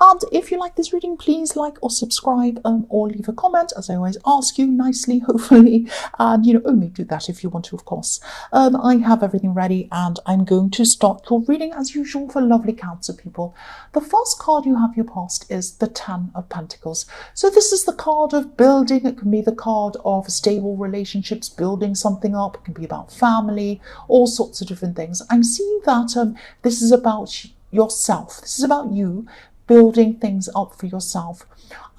And if you like this reading, please like or subscribe or leave a comment, as I always ask you nicely, hopefully. And, only do that if you want to, of course. I have everything ready and I'm going to start your reading as usual for lovely Cancer people. The first card you have your past is the Ten of Pentacles. So this is the card of building. It can be the card of stable relationships, building something up. It can be about family, all sorts of different things. I'm seeing that this is about yourself. This is about you building things up for yourself.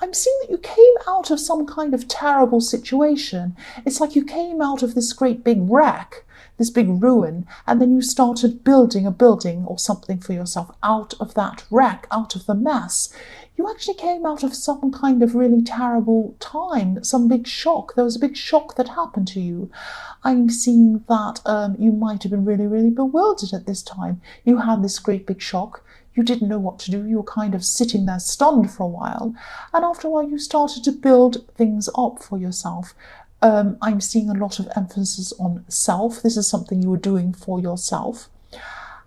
I'm seeing that you came out of some kind of terrible situation. It's like you came out of this great big wreck, this big ruin, and then you started building a building or something for yourself out of that wreck, out of the mess. You actually came out of some kind of really terrible time, some big shock. There was a big shock that happened to you. I'm seeing that you might have been really, really bewildered at this time. You had this great big shock. You didn't know what to do. You were kind of sitting there stunned for a while. And after a while, you started to build things up for yourself. I'm seeing a lot of emphasis on self. This is something you were doing for yourself.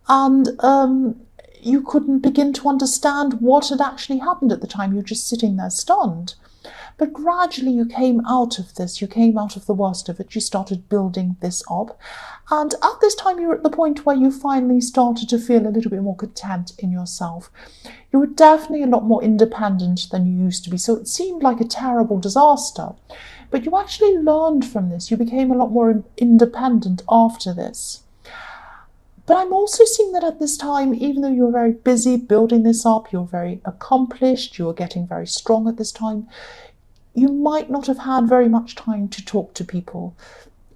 And you couldn't begin to understand what had actually happened at the time. You were just sitting there stunned. But gradually you came out of this, you came out of the worst of it, you started building this up. And at this time you were at the point where you finally started to feel a little bit more content in yourself. You were definitely a lot more independent than you used to be. So it seemed like a terrible disaster. But you actually learned from this. You became a lot more independent after this. But I'm also seeing that at this time, even though you were very busy building this up, you were very accomplished, you were getting very strong at this time, you might not have had very much time to talk to people.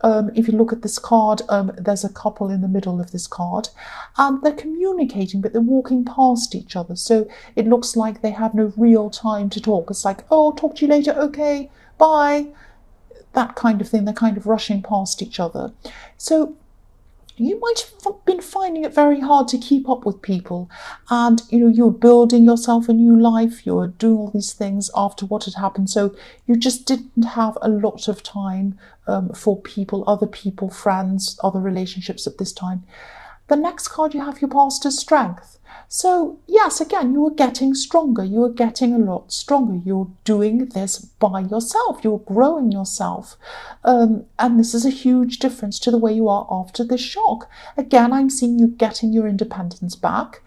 If you look at this card, there's a couple in the middle of this card, and they're communicating, but they're walking past each other. So it looks like they have no real time to talk. It's like, oh, talk to you later. Okay, bye. That kind of thing. They're kind of rushing past each other. So you might have been finding it very hard to keep up with people, and you're building yourself a new life, you're doing all these things after what had happened, so you just didn't have a lot of time for people, other people, friends, other relationships at this time. The next card you have your past is Strength. So yes, again, you were getting stronger, you were getting a lot stronger, you're doing this by yourself, you're growing yourself. And this is a huge difference to the way you are after this shock. Again, I'm seeing you getting your independence back.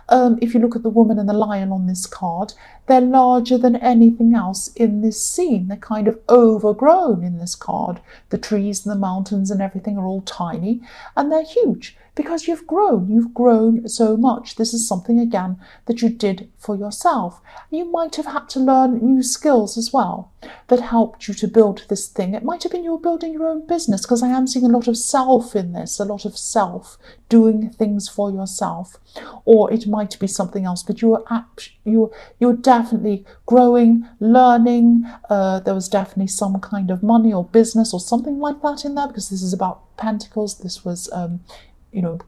If you look at the woman and the lion on this card, they're larger than anything else in this scene. They're kind of overgrown in this card. The trees and the mountains and everything are all tiny, and they're huge because you've grown so much. This is something, again, that you did for yourself. You might have had to learn new skills as well that helped you to build this thing. It might have been you were building your own business, because I am seeing a lot of self in this, a lot of self, doing things for yourself. Or it might be something else, but you're definitely growing, learning. There was definitely some kind of money or business or something like that in there, because this is about Pentacles. This was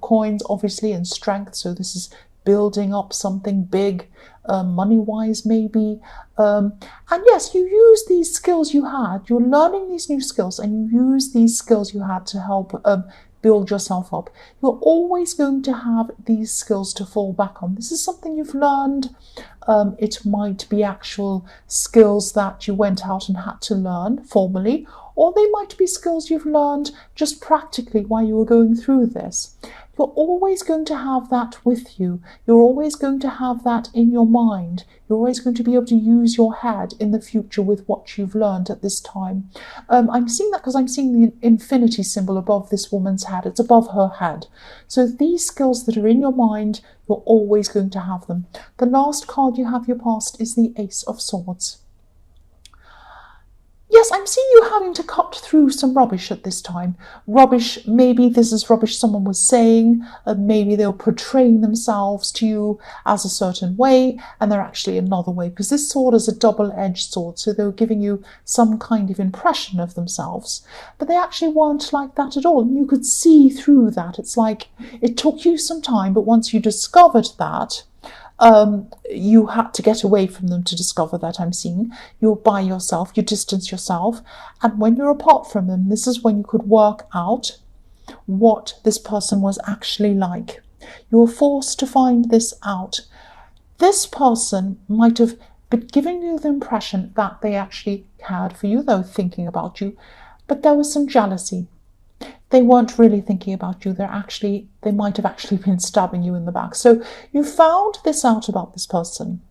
coins, obviously, and strength. So this is building up something big, money-wise maybe. And yes, you use these skills you had. You're learning these new skills, and you use these skills you had to help build yourself up. You're always going to have these skills to fall back on. This is something you've learned. It might be actual skills that you went out and had to learn formally, or they might be skills you've learned just practically while you were going through this. You're always going to have that with you. You're always going to have that in your mind. You're always going to be able to use your head in the future with what you've learned at this time. I'm seeing that because I'm seeing the infinity symbol above this woman's head. It's above her head. So these skills that are in your mind, you're always going to have them. The last card you have your past is the Ace of Swords. Yes, I'm seeing you having to cut through some rubbish at this time. Rubbish, maybe this is rubbish someone was saying, maybe they were portraying themselves to you as a certain way, and they're actually another way, because this sword is a double-edged sword, so they were giving you some kind of impression of themselves. But they actually weren't like that at all, and you could see through that. It's like it took you some time, but once you discovered that, you had to get away from them to discover that. I'm seeing you're by yourself, you distance yourself, and when you're apart from them, this is when you could work out what this person was actually like. You were forced to find this out. This person might have been giving you the impression that they actually cared for you, they were thinking about you, but there was some jealousy. They weren't really thinking about you. They might have actually been stabbing you in the back. So you found this out about this person.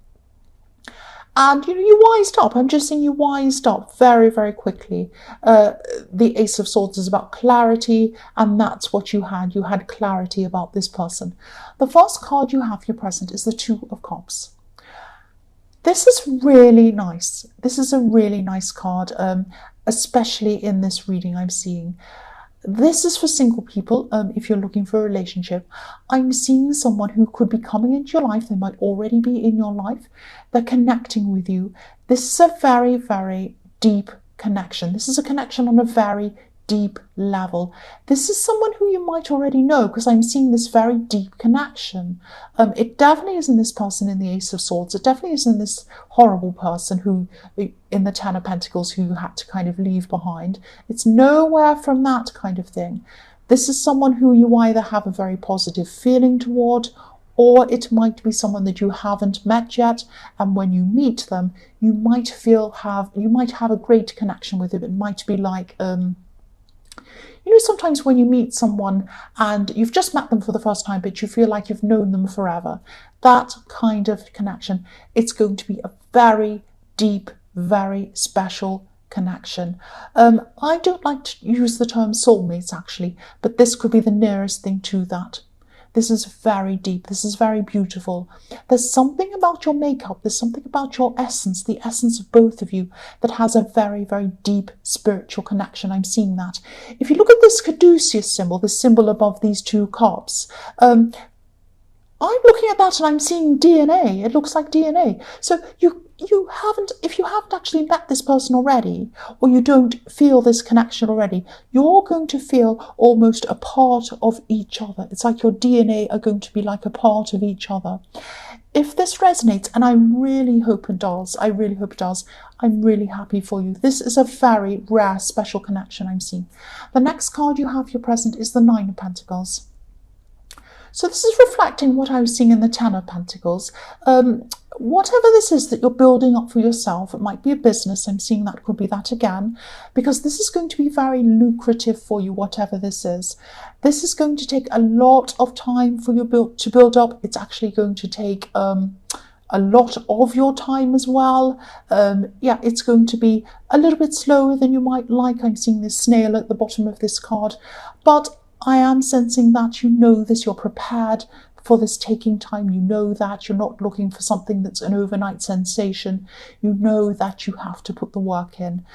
And you wised up. I'm just saying you wised up very, very quickly. The Ace of Swords is about clarity, and that's what you had. You had clarity about this person. The first card you have for your present is the Two of Cups. This is really nice. This is a really nice card, especially in this reading I'm seeing. This is for single people, if you're looking for a relationship. I'm seeing someone who could be coming into your life. They might already be in your life. They're connecting with you. This is a very, very deep connection. This is a connection on a very deep level. This is someone who you might already know, because I'm seeing this very deep connection. It definitely isn't this person in the Ace of Swords. It definitely isn't this horrible person who, in the Ten of Pentacles, who you had to kind of leave behind. It's nowhere from that kind of thing. This is someone who you either have a very positive feeling toward, or it might be someone that you haven't met yet, and when you meet them, you might have a great connection with them. It might be like sometimes when you meet someone and you've just met them for the first time, but you feel like you've known them forever, that kind of connection, it's going to be a very deep, very special connection. I don't like to use the term soulmates, actually, but this could be the nearest thing to that. This is very deep. This is very beautiful. There's something about your makeup. There's something about your essence, the essence of both of you, that has a very, very deep spiritual connection. I'm seeing that. If you look at this Caduceus symbol, the symbol above these two cups, I'm looking at that and I'm seeing DNA. It looks like DNA. So if you haven't actually met this person already, or you don't feel this connection already, you're going to feel almost a part of each other. It's like your DNA are going to be like a part of each other. If this resonates, and I really hope it does, I'm really happy for you. This is a very rare, special connection I'm seeing. The next card you have for your present is the Nine of Pentacles. So this is reflecting what I was seeing in the Ten of Pentacles. Whatever this is that you're building up for yourself, it might be a business. I'm seeing that could be that again, because this is going to be very lucrative for you, whatever this is. This is going to take a lot of time for you to build up. It's actually going to take a lot of your time as well. It's going to be a little bit slower than you might like. I'm seeing this snail at the bottom of this card, but I am sensing that you know this, you're prepared for this taking time. You know that you're not looking for something that's an overnight sensation. You know that you have to put the work in.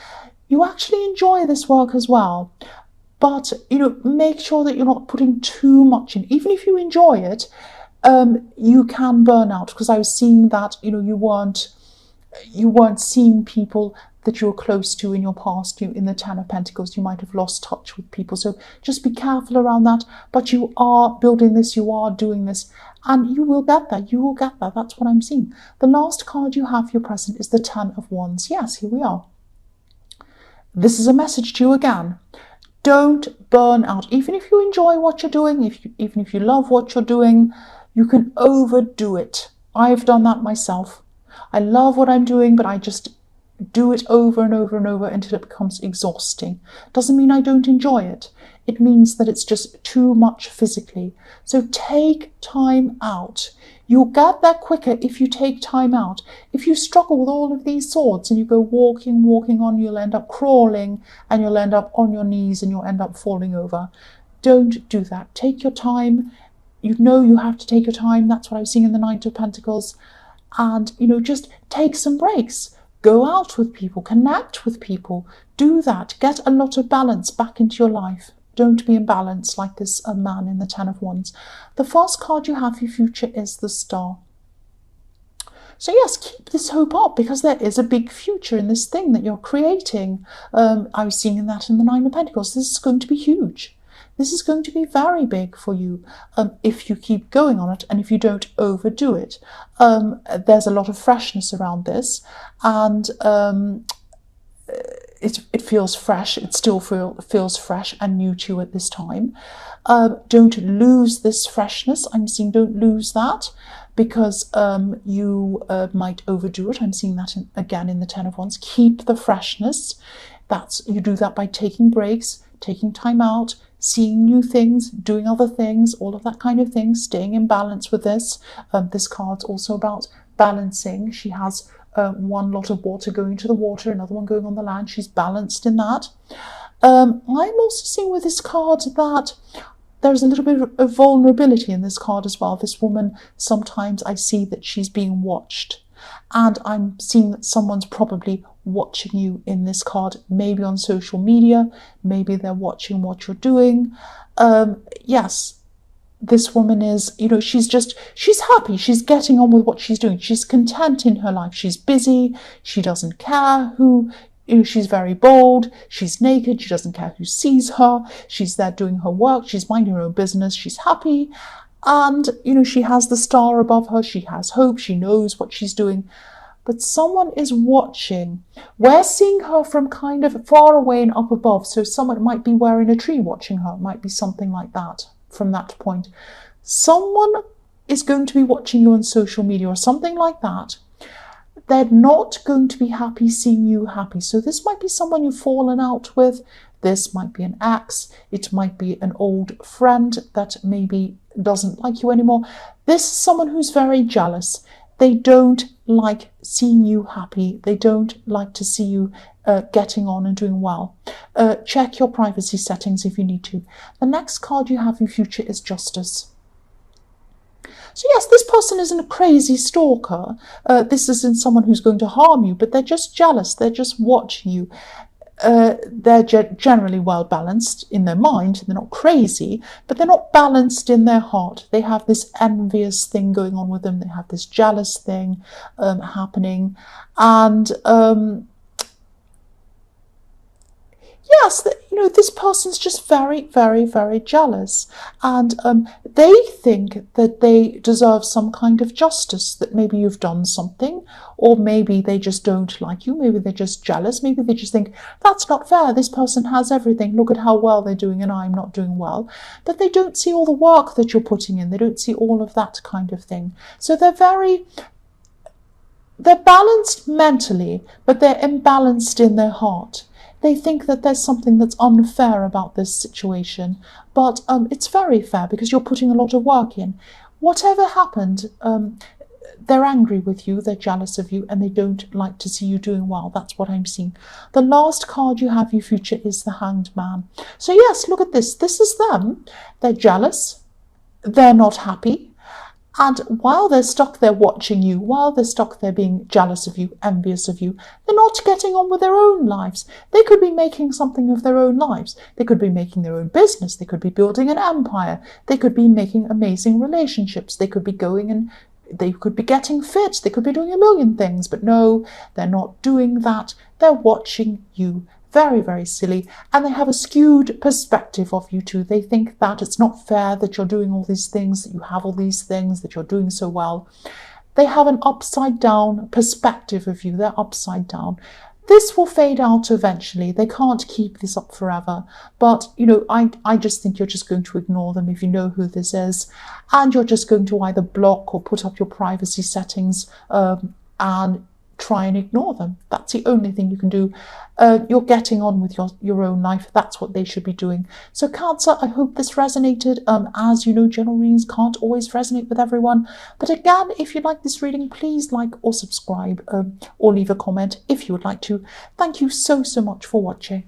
You actually enjoy this work as well, but make sure that you're not putting too much in. Even if you enjoy it, you can burn out, because I was seeing that you weren't seeing people that you were close to in your past. In the Ten of Pentacles, you might have lost touch with people. So just be careful around that. But you are building this, you are doing this, and you will get there. You will get there. That's what I'm seeing. The last card you have for your present is the Ten of Wands. Yes, here we are. This is a message to you again. Don't burn out. Even if you enjoy what you're doing, even if you love what you're doing, you can overdo it. I've done that myself. I love what I'm doing, but I just do it over and over and over until it becomes exhausting. Doesn't mean I don't enjoy it. It means that it's just too much physically. So take time out. You'll get there quicker if you take time out. If you struggle with all of these swords and you go walking on, you'll end up crawling, and you'll end up on your knees, and you'll end up falling over. Don't do that. Take your time. You have to take your time. That's what I was seeing in the Knight of Pentacles. And, just take some breaks. Go out with people, connect with people, do that. Get a lot of balance back into your life. Don't be imbalanced like this man in the Ten of Wands. The first card you have for your future is the Star. So yes, keep this hope up, because there is a big future in this thing that you're creating. I was seeing that in the Nine of Pentacles. This is going to be huge. This is going to be very big for you if you keep going on it and if you don't overdo it. There's a lot of freshness around this, and it feels fresh. It still feels fresh and new to you at this time. Don't lose this freshness. I'm seeing don't lose that, because you might overdo it. I'm seeing that again in the Ten of Wands. Keep the freshness. You do that by taking breaks, taking time out, seeing new things, doing other things, all of that kind of thing, staying in balance with this. This card's also about balancing. She has one lot of water going to the water, another one going on the land. She's balanced in that. I'm also seeing with this card that there's a little bit of vulnerability in this card as well. This woman, sometimes I see that she's being watched. And I'm seeing that someone's probably watching you in this card, maybe on social media, maybe they're watching what you're doing. Yes, this woman is, she's happy, she's getting on with what she's doing, she's content in her life, she's busy, she doesn't care she's very bold, she's naked, she doesn't care who sees her, she's there doing her work, she's minding her own business, she's happy. And, she has the star above her, she has hope, she knows what she's doing. But someone is watching. We're seeing her from kind of far away and up above. So someone might be wearing a tree watching her. It might be something like that from that point. Someone is going to be watching you on social media or something like that. They're not going to be happy seeing you happy. So this might be someone you've fallen out with. This might be an ex. It might be an old friend that maybe doesn't like you anymore. This is someone who's very jealous. They don't like seeing you happy. They don't like to see you getting on and doing well. Check your privacy settings if you need to. The next card you have in future is Justice. So yes, this person isn't a crazy stalker. This isn't someone who's going to harm you, but they're just jealous. They're just watching you. They're generally well balanced in their mind. They're not crazy, but they're not balanced in their heart. They have this envious thing going on with them. They have this jealous thing happening. And yes, this person's just very, very, very jealous. And they think that they deserve some kind of justice, that maybe you've done something, or maybe they just don't like you. Maybe they're just jealous. Maybe they just think, that's not fair. This person has everything. Look at how well they're doing and I'm not doing well. But they don't see all the work that you're putting in. They don't see all of that kind of thing. So they're balanced mentally, but they're imbalanced in their heart. They think that there's something that's unfair about this situation, but it's very fair because you're putting a lot of work in. Whatever happened, they're angry with you, they're jealous of you, and they don't like to see you doing well. That's what I'm seeing. The last card you have, your future, is the Hanged Man. So yes, look at this. This is them. They're jealous. They're not happy. And while they're stuck there watching you, while they're stuck there being jealous of you, envious of you, they're not getting on with their own lives. They could be making something of their own lives. They could be making their own business. They could be building an empire. They could be making amazing relationships. They could be they could be getting fit. They could be doing a million things. But no, they're not doing that. They're watching you. Very, very silly. And they have a skewed perspective of you too. They think that it's not fair that you're doing all these things, that you have all these things, that you're doing so well. They have an upside down perspective of you. They're upside down. This will fade out eventually. They can't keep this up forever. But, I just think you're just going to ignore them if you know who this is. And you're just going to either block or put up your privacy settings and try and ignore them. That's the only thing you can do. You're getting on with your own life. That's what they should be doing. So Cancer, I hope this resonated. As you know, general readings can't always resonate with everyone. But again, if you like this reading, please like or subscribe or leave a comment if you would like to. Thank you so, so much for watching.